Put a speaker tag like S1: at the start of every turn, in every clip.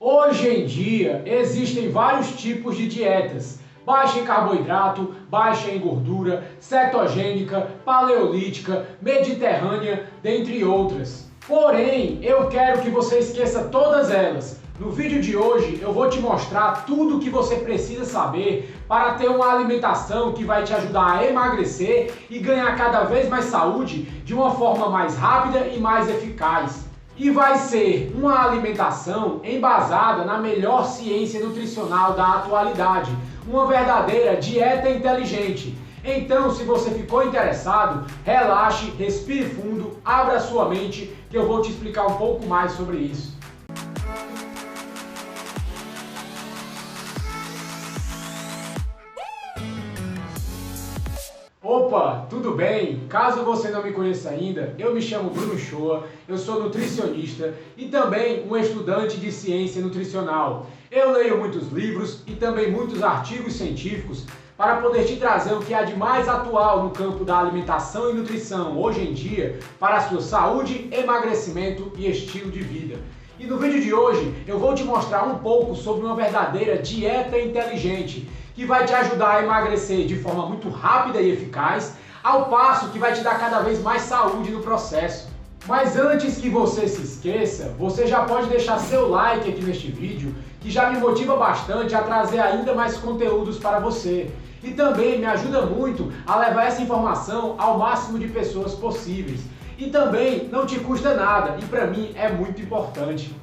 S1: Hoje em dia existem vários tipos de dietas, baixa em carboidrato, baixa em gordura, cetogênica, paleolítica, mediterrânea, dentre outras. Porém, eu quero que você esqueça todas elas. No vídeo de hoje eu vou te mostrar tudo o que você precisa saber para ter uma alimentação que vai te ajudar a emagrecer e ganhar cada vez mais saúde de uma forma mais rápida e mais eficaz. E vai ser uma alimentação embasada na melhor ciência nutricional da atualidade, uma verdadeira dieta inteligente. Então, se você ficou interessado, relaxe, respire fundo, abra sua mente, que eu vou te explicar um pouco mais sobre isso. Opa, tudo bem? Caso você não me conheça ainda, eu me chamo Bruno Shoa, eu sou nutricionista e também um estudante de ciência nutricional. Eu leio muitos livros e também muitos artigos científicos para poder te trazer o que há de mais atual no campo da alimentação e nutrição hoje em dia para a sua saúde, emagrecimento e estilo de vida. E no vídeo de hoje eu vou te mostrar um pouco sobre uma verdadeira dieta inteligente que vai te ajudar a emagrecer de forma muito rápida e eficaz, ao passo que vai te dar cada vez mais saúde no processo. Mas antes que você se esqueça, você já pode deixar seu like aqui neste vídeo, que já me motiva bastante a trazer ainda mais conteúdos para você. E também me ajuda muito a levar essa informação ao máximo de pessoas possíveis. E também não te custa nada, e para mim é muito importante.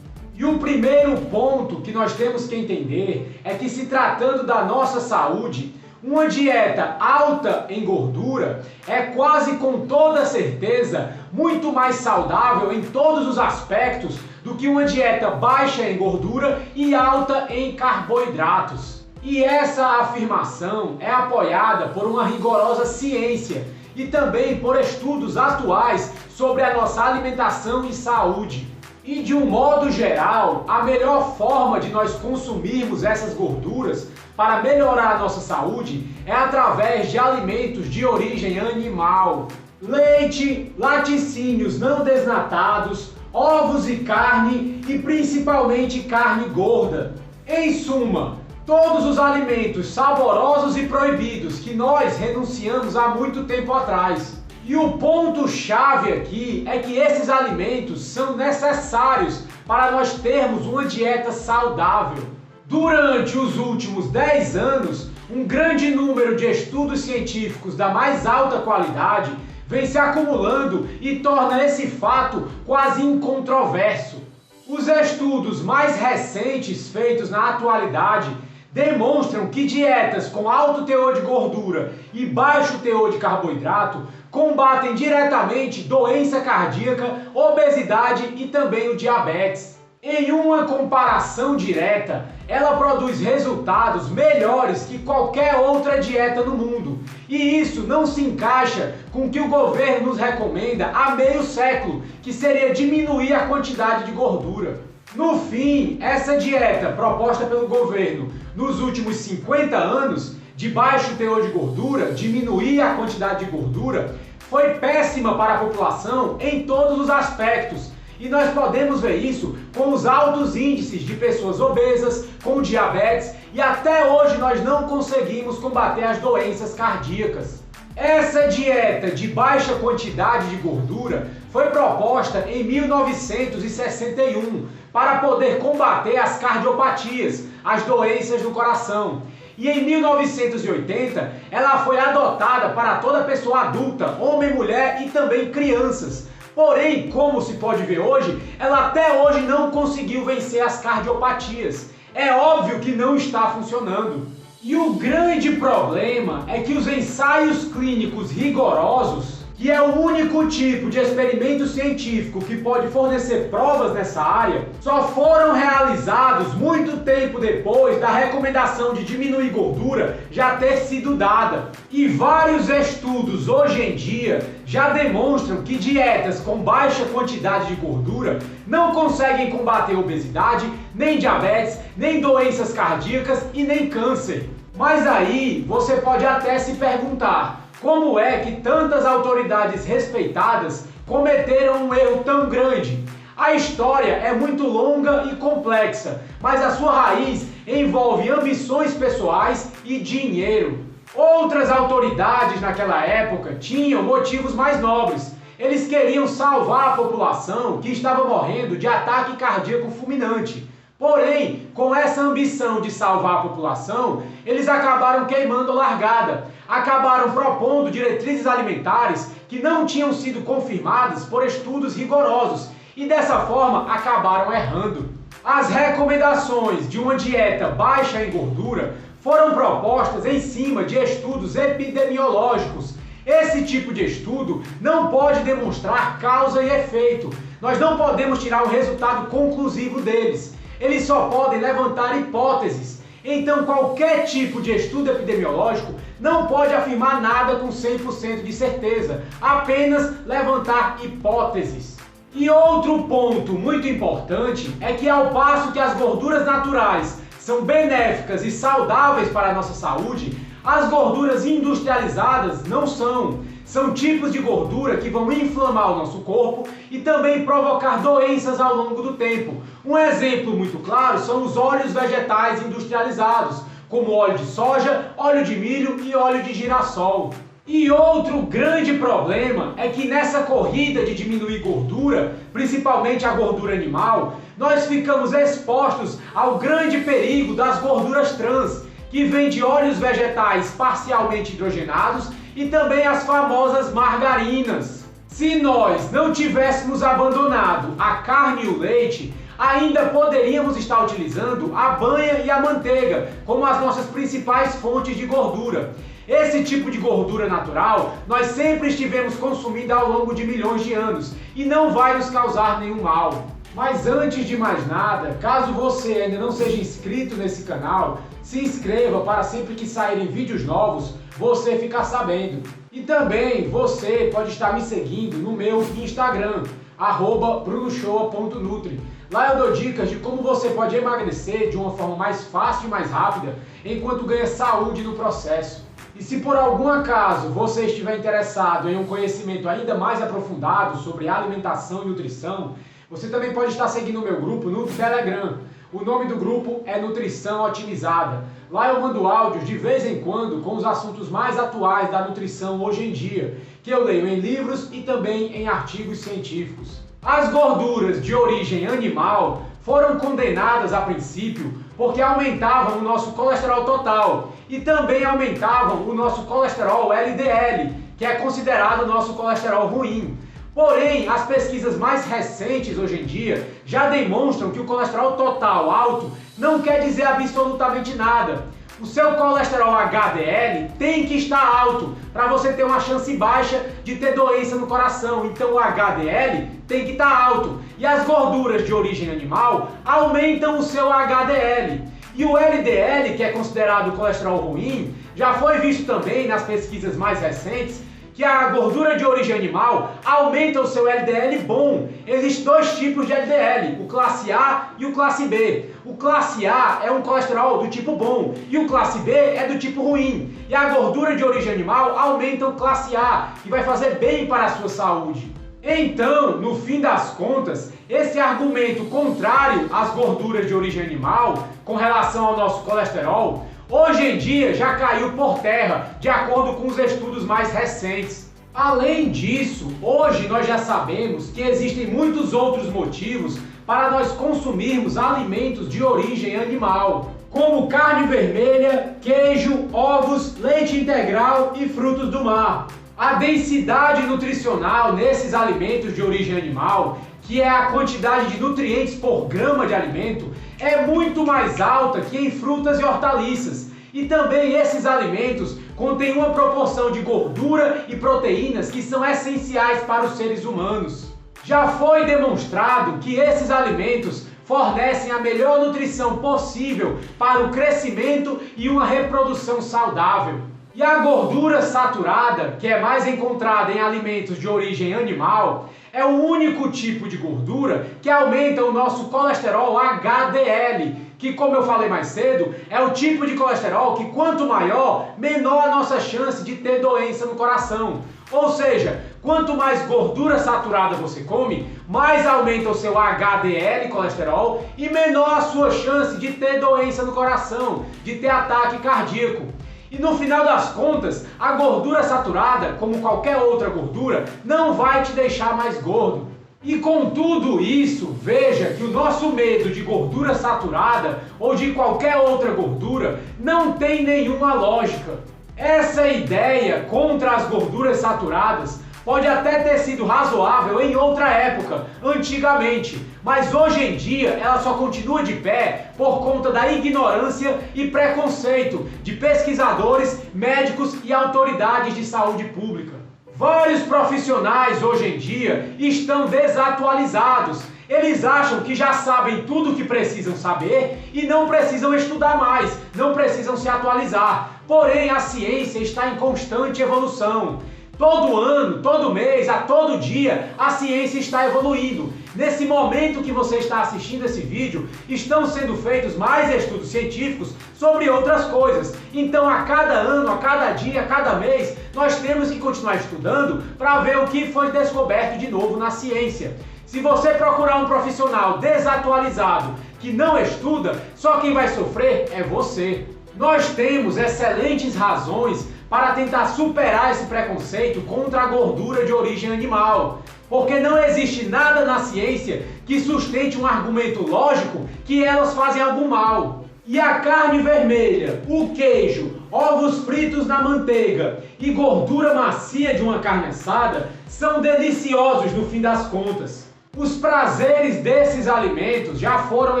S1: E o primeiro ponto que nós temos que entender é que, se tratando da nossa saúde, uma dieta alta em gordura é quase com toda certeza muito mais saudável em todos os aspectos do que uma dieta baixa em gordura e alta em carboidratos. E essa afirmação é apoiada por uma rigorosa ciência e também por estudos atuais sobre a nossa alimentação e saúde. E de um modo geral, a melhor forma de nós consumirmos essas gorduras para melhorar a nossa saúde é através de alimentos de origem animal. Leite, laticínios não desnatados, ovos e carne e principalmente carne gorda. Em suma, todos os alimentos saborosos e proibidos que nós renunciamos há muito tempo atrás. E o ponto-chave aqui é que esses alimentos são necessários para nós termos uma dieta saudável. Durante os últimos 10 anos, um grande número de estudos científicos da mais alta qualidade vem se acumulando e torna esse fato quase incontroverso. Os estudos mais recentes feitos na atualidade demonstram que dietas com alto teor de gordura e baixo teor de carboidrato combatem diretamente doença cardíaca, obesidade e também o diabetes. Em uma comparação direta, ela produz resultados melhores que qualquer outra dieta no mundo. E isso não se encaixa com o que o governo nos recomenda há meio século, que seria diminuir a quantidade de gordura. No fim, essa dieta proposta pelo governo nos últimos 50 anos, de baixo teor de gordura, diminuir a quantidade de gordura, foi péssima para a população em todos os aspectos. E nós podemos ver isso com os altos índices de pessoas obesas, com diabetes, e até hoje nós não conseguimos combater as doenças cardíacas. Essa dieta de baixa quantidade de gordura foi proposta em 1961 para poder combater as cardiopatias, as doenças do coração. E em 1980 ela foi adotada para toda pessoa adulta, homem, mulher e também crianças. Porém, como se pode ver hoje, ela até hoje não conseguiu vencer as cardiopatias. É óbvio que não está funcionando. E o grande problema é que os ensaios clínicos rigorosos, que é o único tipo de experimento científico que pode fornecer provas nessa área, só foram realizados muito tempo depois da recomendação de diminuir gordura já ter sido dada. E vários estudos hoje em dia já demonstram que dietas com baixa quantidade de gordura não conseguem combater obesidade, nem diabetes, nem doenças cardíacas e nem câncer. Mas aí você pode até se perguntar: como é que tantas autoridades respeitadas cometeram um erro tão grande? A história é muito longa e complexa, mas a sua raiz envolve ambições pessoais e dinheiro. Outras autoridades naquela época tinham motivos mais nobres. Eles queriam salvar a população que estava morrendo de ataque cardíaco fulminante. Porém, com essa ambição de salvar a população, eles acabaram queimando a largada, acabaram propondo diretrizes alimentares que não tinham sido confirmadas por estudos rigorosos e dessa forma acabaram errando. As recomendações de uma dieta baixa em gordura foram propostas em cima de estudos epidemiológicos. Esse tipo de estudo não pode demonstrar causa e efeito. Nós não podemos tirar um resultado conclusivo deles. Eles só podem levantar hipóteses. Então, qualquer tipo de estudo epidemiológico não pode afirmar nada com 100% de certeza, apenas levantar hipóteses. E outro ponto muito importante é que, ao passo que as gorduras naturais são benéficas e saudáveis para a nossa saúde, as gorduras industrializadas não são. São tipos de gordura que vão inflamar o nosso corpo e também provocar doenças ao longo do tempo. Um exemplo muito claro são os óleos vegetais industrializados, como óleo de soja, óleo de milho e óleo de girassol. E outro grande problema é que nessa corrida de diminuir gordura, principalmente a gordura animal, nós ficamos expostos ao grande perigo das gorduras trans, que vêm de óleos vegetais parcialmente hidrogenados e também as famosas margarinas. Se nós não tivéssemos abandonado a carne e o leite, ainda poderíamos estar utilizando a banha e a manteiga como as nossas principais fontes de gordura. Esse tipo de gordura natural nós sempre estivemos consumindo ao longo de milhões de anos e não vai nos causar nenhum mal. Mas antes de mais nada, caso você ainda não seja inscrito nesse canal, se inscreva para sempre que saírem vídeos novos, você ficar sabendo. E também você pode estar me seguindo no meu Instagram, @brunoshoa.nutri. Lá eu dou dicas de como você pode emagrecer de uma forma mais fácil e mais rápida, enquanto ganha saúde no processo. E se por algum acaso você estiver interessado em um conhecimento ainda mais aprofundado sobre alimentação e nutrição, você também pode estar seguindo o meu grupo no Telegram. O nome do grupo é Nutrição Otimizada. Lá eu mando áudios de vez em quando com os assuntos mais atuais da nutrição hoje em dia, que eu leio em livros e também em artigos científicos. As gorduras de origem animal foram condenadas a princípio porque aumentavam o nosso colesterol total e também aumentavam o nosso colesterol LDL, que é considerado o nosso colesterol ruim. Porém, as pesquisas mais recentes hoje em dia já demonstram que o colesterol total alto não quer dizer absolutamente nada. O seu colesterol HDL tem que estar alto para você ter uma chance baixa de ter doença no coração. Então o HDL tem que estar alto. E as gorduras de origem animal aumentam o seu HDL. E o LDL, que é considerado o colesterol ruim, já foi visto também nas pesquisas mais recentes que a gordura de origem animal aumenta o seu LDL bom. Existem dois tipos de LDL, o classe A e o classe B. O classe A é um colesterol do tipo bom e o classe B é do tipo ruim. E a gordura de origem animal aumenta o classe A, que vai fazer bem para a sua saúde. Então, no fim das contas, esse argumento contrário às gorduras de origem animal com relação ao nosso colesterol, hoje em dia já caiu por terra, de acordo com os estudos mais recentes. Além disso, hoje nós já sabemos que existem muitos outros motivos para nós consumirmos alimentos de origem animal, como carne vermelha, queijo, ovos, leite integral e frutos do mar. A densidade nutricional nesses alimentos de origem animal, que é a quantidade de nutrientes por grama de alimento, é muito mais alta que em frutas e hortaliças. E também esses alimentos contêm uma proporção de gordura e proteínas que são essenciais para os seres humanos. Já foi demonstrado que esses alimentos fornecem a melhor nutrição possível para o crescimento e uma reprodução saudável. E a gordura saturada, que é mais encontrada em alimentos de origem animal, é o único tipo de gordura que aumenta o nosso colesterol HDL, que, como eu falei mais cedo, é o tipo de colesterol que quanto maior, menor a nossa chance de ter doença no coração. Ou seja, quanto mais gordura saturada você come, mais aumenta o seu HDL, colesterol, e menor a sua chance de ter doença no coração, de ter ataque cardíaco. E no final das contas, a gordura saturada, como qualquer outra gordura, não vai te deixar mais gordo. E com tudo isso, veja que o nosso medo de gordura saturada ou de qualquer outra gordura não tem nenhuma lógica. Essa ideia contra as gorduras saturadas pode até ter sido razoável em outra época, antigamente, mas hoje em dia ela só continua de pé por conta da ignorância e preconceito de pesquisadores, médicos e autoridades de saúde pública. Vários profissionais hoje em dia estão desatualizados. Eles acham que já sabem tudo o que precisam saber e não precisam estudar mais, não precisam se atualizar. Porém, a ciência está em constante evolução. Todo ano, todo mês, a todo dia, a ciência está evoluindo. Nesse momento que você está assistindo esse vídeo, estão sendo feitos mais estudos científicos sobre outras coisas. Então, a cada ano, a cada dia, a cada mês, nós temos que continuar estudando para ver o que foi descoberto de novo na ciência. Se você procurar um profissional desatualizado que não estuda, só quem vai sofrer é você. Nós temos excelentes razões para tentar superar esse preconceito contra a gordura de origem animal, porque não existe nada na ciência que sustente um argumento lógico que elas fazem algum mal. E a carne vermelha, o queijo, ovos fritos na manteiga e gordura macia de uma carne assada são deliciosos no fim das contas. Os prazeres desses alimentos já foram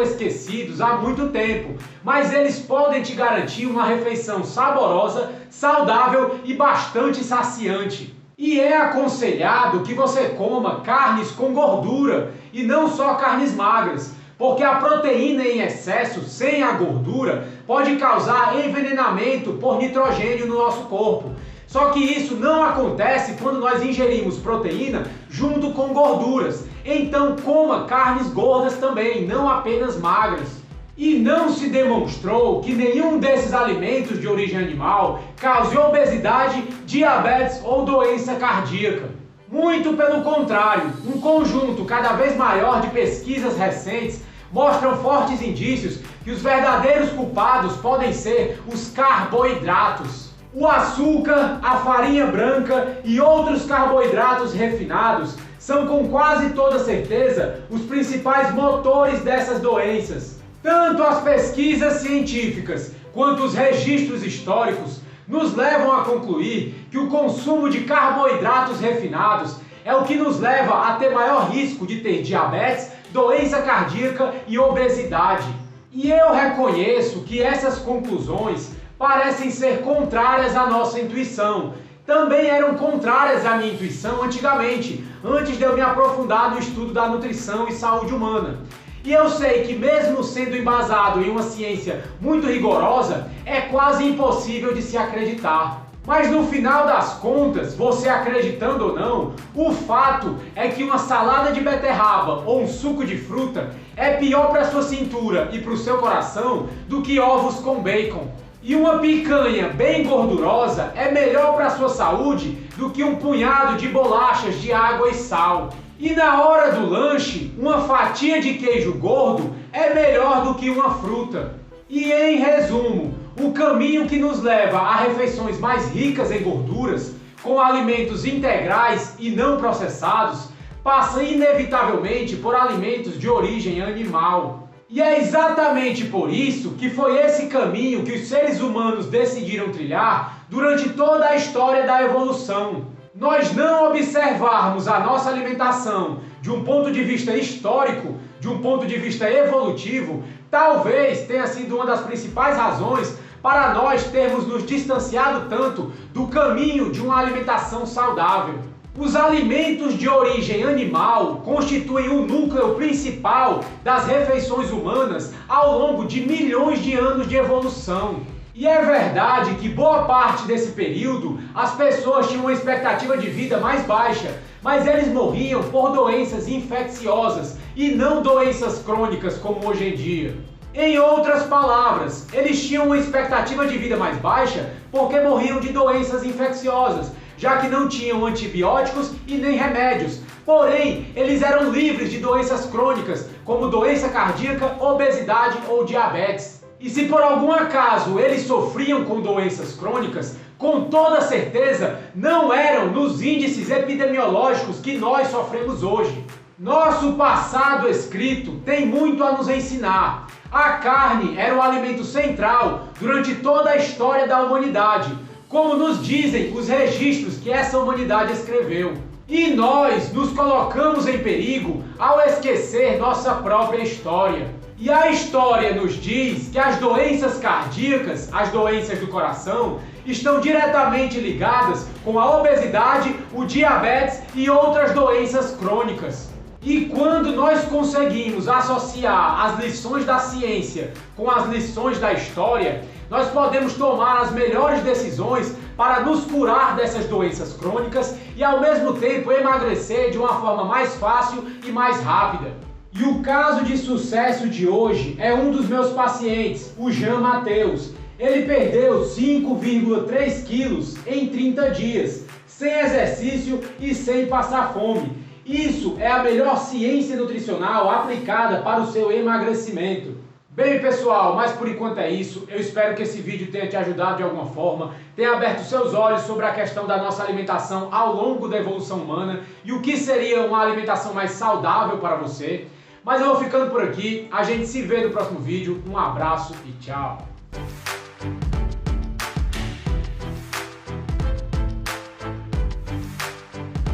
S1: esquecidos há muito tempo, mas eles podem te garantir uma refeição saborosa, saudável e bastante saciante. E é aconselhado que você coma carnes com gordura e não só carnes magras, porque a proteína em excesso, sem a gordura, pode causar envenenamento por nitrogênio no nosso corpo. Só que isso não acontece quando nós ingerimos proteína junto com gorduras. Então coma carnes gordas também, não apenas magras. E não se demonstrou que nenhum desses alimentos de origem animal cause obesidade, diabetes ou doença cardíaca. Muito pelo contrário, um conjunto cada vez maior de pesquisas recentes mostram fortes indícios que os verdadeiros culpados podem ser os carboidratos. O açúcar, a farinha branca e outros carboidratos refinados são com quase toda certeza os principais motores dessas doenças. Tanto as pesquisas científicas quanto os registros históricos nos levam a concluir que o consumo de carboidratos refinados é o que nos leva a ter maior risco de ter diabetes, doença cardíaca e obesidade. E eu reconheço que essas conclusões parecem ser contrárias à nossa intuição. Também eram contrárias à minha intuição antigamente, antes de eu me aprofundar no estudo da nutrição e saúde humana. E eu sei que mesmo sendo embasado em uma ciência muito rigorosa, é quase impossível de se acreditar. Mas no final das contas, você acreditando ou não, o fato é que uma salada de beterraba ou um suco de fruta é pior para sua cintura e para o seu coração do que ovos com bacon. E uma picanha bem gordurosa é melhor para a sua saúde do que um punhado de bolachas de água e sal. E na hora do lanche, uma fatia de queijo gordo é melhor do que uma fruta. E em resumo, o caminho que nos leva a refeições mais ricas em gorduras, com alimentos integrais e não processados, passa inevitavelmente por alimentos de origem animal. E é exatamente por isso que foi esse caminho que os seres humanos decidiram trilhar durante toda a história da evolução. Nós não observarmos a nossa alimentação de um ponto de vista histórico, de um ponto de vista evolutivo, talvez tenha sido uma das principais razões para nós termos nos distanciado tanto do caminho de uma alimentação saudável. Os alimentos de origem animal constituem o núcleo principal das refeições humanas ao longo de milhões de anos de evolução. E é verdade que boa parte desse período as pessoas tinham uma expectativa de vida mais baixa, mas eles morriam por doenças infecciosas e não doenças crônicas como hoje em dia. Em outras palavras, eles tinham uma expectativa de vida mais baixa porque morriam de doenças infecciosas, já que não tinham antibióticos e nem remédios. Porém, eles eram livres de doenças crônicas, como doença cardíaca, obesidade ou diabetes. E se por algum acaso eles sofriam com doenças crônicas, com toda certeza não eram nos índices epidemiológicos que nós sofremos hoje. Nosso passado escrito tem muito a nos ensinar. A carne era o alimento central durante toda a história da humanidade, como nos dizem os registros que essa humanidade escreveu. E nós nos colocamos em perigo ao esquecer nossa própria história. E a história nos diz que as doenças cardíacas, as doenças do coração, estão diretamente ligadas com a obesidade, o diabetes e outras doenças crônicas. E quando nós conseguimos associar as lições da ciência com as lições da história, nós podemos tomar as melhores decisões para nos curar dessas doenças crônicas e ao mesmo tempo emagrecer de uma forma mais fácil e mais rápida. E o caso de sucesso de hoje é um dos meus pacientes, o Jean Matheus. Ele perdeu 5,3 quilos em 30 dias, sem exercício e sem passar fome. Isso é a melhor ciência nutricional aplicada para o seu emagrecimento. Bem, pessoal, mas por enquanto é isso. Eu espero que esse vídeo tenha te ajudado de alguma forma, tenha aberto seus olhos sobre a questão da nossa alimentação ao longo da evolução humana e o que seria uma alimentação mais saudável para você. Mas eu vou ficando por aqui. A gente se vê no próximo vídeo. Um abraço e tchau!